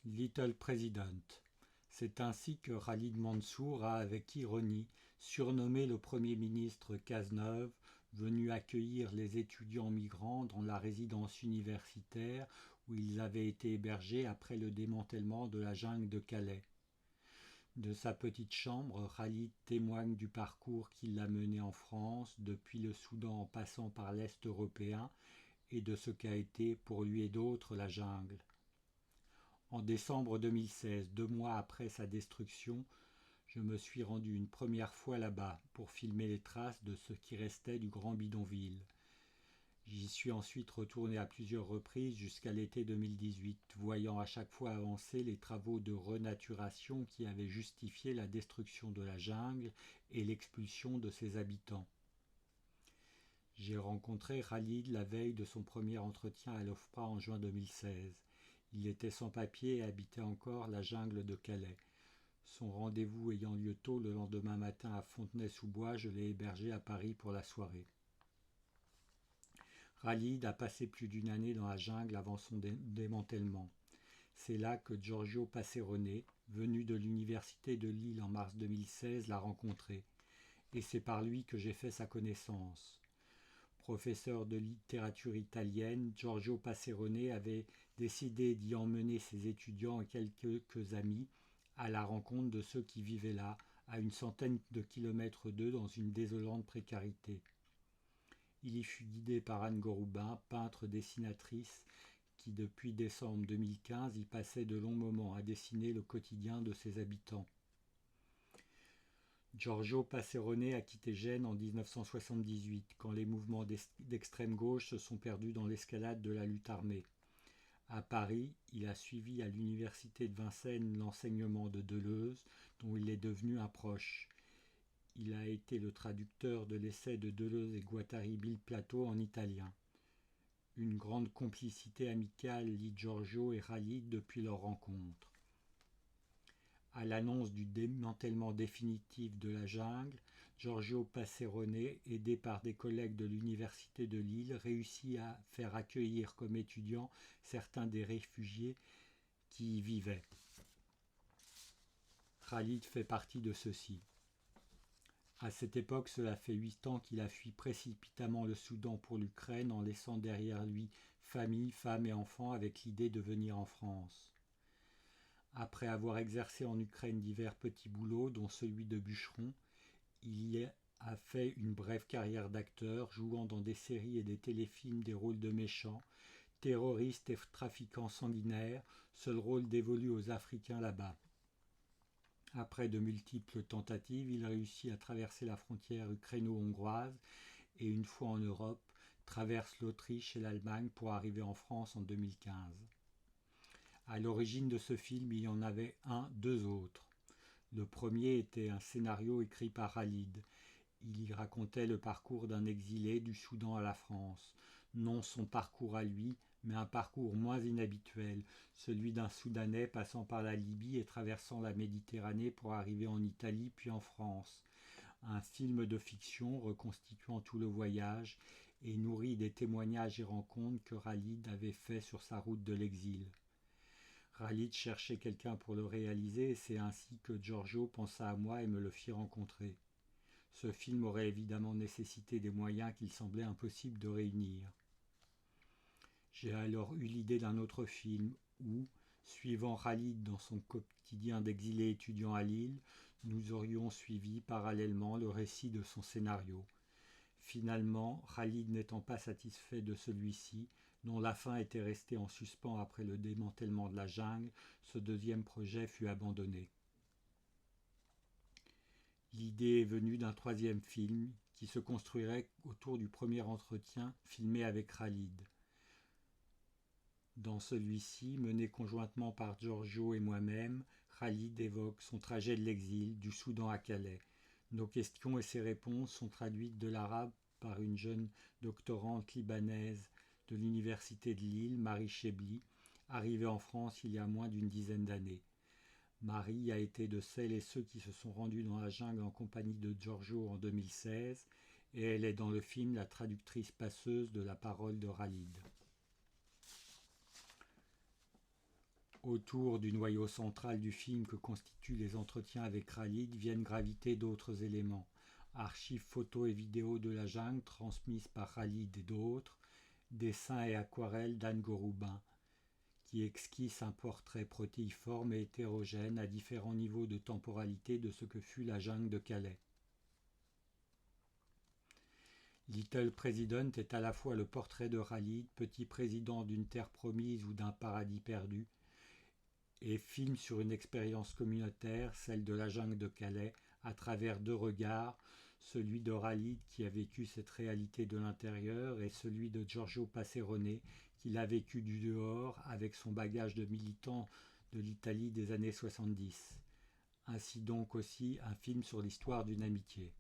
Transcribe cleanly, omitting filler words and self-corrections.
Little President. C'est ainsi que Khalid Mansour a, avec ironie, surnommé le Premier ministre Cazeneuve, venu accueillir les étudiants migrants dans la résidence universitaire où ils avaient été hébergés après le démantèlement de la jungle de Calais. De sa petite chambre, Khalid témoigne du parcours qui l'a mené en France, depuis le Soudan en passant par l'Est européen, et de ce qu'a été, pour lui et d'autres, la jungle. En décembre 2016, 2 mois après sa destruction, je me suis rendu une première fois là-bas pour filmer les traces de ce qui restait du grand bidonville. J'y suis ensuite retourné à plusieurs reprises jusqu'à l'été 2018, voyant à chaque fois avancer les travaux de renaturation qui avaient justifié la destruction de la jungle et l'expulsion de ses habitants. J'ai rencontré Khalid la veille de son premier entretien à l'OFPRA en juin 2016. Il était sans papier et habitait encore la jungle de Calais. Son rendez-vous ayant lieu tôt le lendemain matin à Fontenay-sous-Bois, je l'ai hébergé à Paris pour la soirée. Khalid a passé plus d'une année dans la jungle avant son démantèlement. C'est là que Giorgio Passerone, venu de l'université de Lille en mars 2016, l'a rencontré. Et c'est par lui que j'ai fait sa connaissance. Professeur de littérature italienne, Giorgio Passerone avait décidé d'y emmener ses étudiants et quelques amis à la rencontre de ceux qui vivaient là, à une centaine de kilomètres d'eux, dans une désolante précarité. Il y fut guidé par Anne Goroubin, peintre dessinatrice, qui depuis décembre 2015 y passait de longs moments à dessiner le quotidien de ses habitants. Giorgio Passerone a quitté Gênes en 1978, quand les mouvements d'extrême gauche se sont perdus dans l'escalade de la lutte armée. À Paris, il a suivi à l'université de Vincennes l'enseignement de Deleuze, dont il est devenu un proche. Il a été le traducteur de l'essai de Deleuze et Guattari Bil-Plateau en italien. Une grande complicité amicale lie Giorgio et Khalid depuis leur rencontre. À l'annonce du démantèlement définitif de la jungle, Giorgio Passerone, aidé par des collègues de l'université de Lille, réussit à faire accueillir comme étudiants certains des réfugiés qui y vivaient. Khalid fait partie de ceux-ci. À cette époque, cela fait 8 ans qu'il a fui précipitamment le Soudan pour l'Ukraine en laissant derrière lui famille, femmes et enfants avec l'idée de venir en France. Après avoir exercé en Ukraine divers petits boulots, dont celui de bûcheron, il y a fait une brève carrière d'acteur, jouant dans des séries et des téléfilms des rôles de méchants, terroristes et trafiquants sanguinaires, seul rôle dévolu aux Africains là-bas. Après de multiples tentatives, il réussit à traverser la frontière ukraino-hongroise et, une fois en Europe, traverse l'Autriche et l'Allemagne pour arriver en France en 2015. À l'origine de ce film, il y en avait deux autres. Le premier était un scénario écrit par Khalid. Il y racontait le parcours d'un exilé du Soudan à la France. Non son parcours à lui, mais un parcours moins inhabituel, celui d'un Soudanais passant par la Libye et traversant la Méditerranée pour arriver en Italie puis en France. Un film de fiction reconstituant tout le voyage et nourri des témoignages et rencontres que Khalid avait fait sur sa route de l'exil. Khalid cherchait quelqu'un pour le réaliser et c'est ainsi que Giorgio pensa à moi et me le fit rencontrer. Ce film aurait évidemment nécessité des moyens qu'il semblait impossible de réunir. J'ai alors eu l'idée d'un autre film où, suivant Khalid dans son quotidien d'exilé étudiant à Lille, nous aurions suivi parallèlement le récit de son scénario. Finalement, Khalid n'étant pas satisfait de celui-ci, dont la fin était restée en suspens après le démantèlement de la jungle, ce deuxième projet fut abandonné. L'idée est venue d'un troisième film qui se construirait autour du premier entretien filmé avec Khalid. Dans celui-ci, mené conjointement par Giorgio et moi-même, Khalid évoque son trajet de l'exil, du Soudan à Calais. Nos questions et ses réponses sont traduites de l'arabe par une jeune doctorante libanaise de l'université de Lille, Marie Chebli, arrivée en France il y a moins d'une dizaine d'années. Marie a été de celles et ceux qui se sont rendus dans la jungle en compagnie de Giorgio en 2016 et elle est dans le film la traductrice passeuse de la parole de Khalid. Autour du noyau central du film que constituent les entretiens avec Khalid viennent graviter d'autres éléments. Archives photos et vidéos de la jungle transmises par Khalid et d'autres, dessins et aquarelles d'Anne Goroubin, qui esquisse un portrait protéiforme et hétérogène à différents niveaux de temporalité de ce que fut la jungle de Calais. Little President est à la fois le portrait de Khalid, petit président d'une terre promise ou d'un paradis perdu, et film sur une expérience communautaire, celle de la jungle de Calais, à travers deux regards, celui de Khalid qui a vécu cette réalité de l'intérieur et celui de Giorgio Passerone qui l'a vécu du dehors avec son bagage de militant de l'Italie des années 70. Ainsi donc aussi un film sur l'histoire d'une amitié.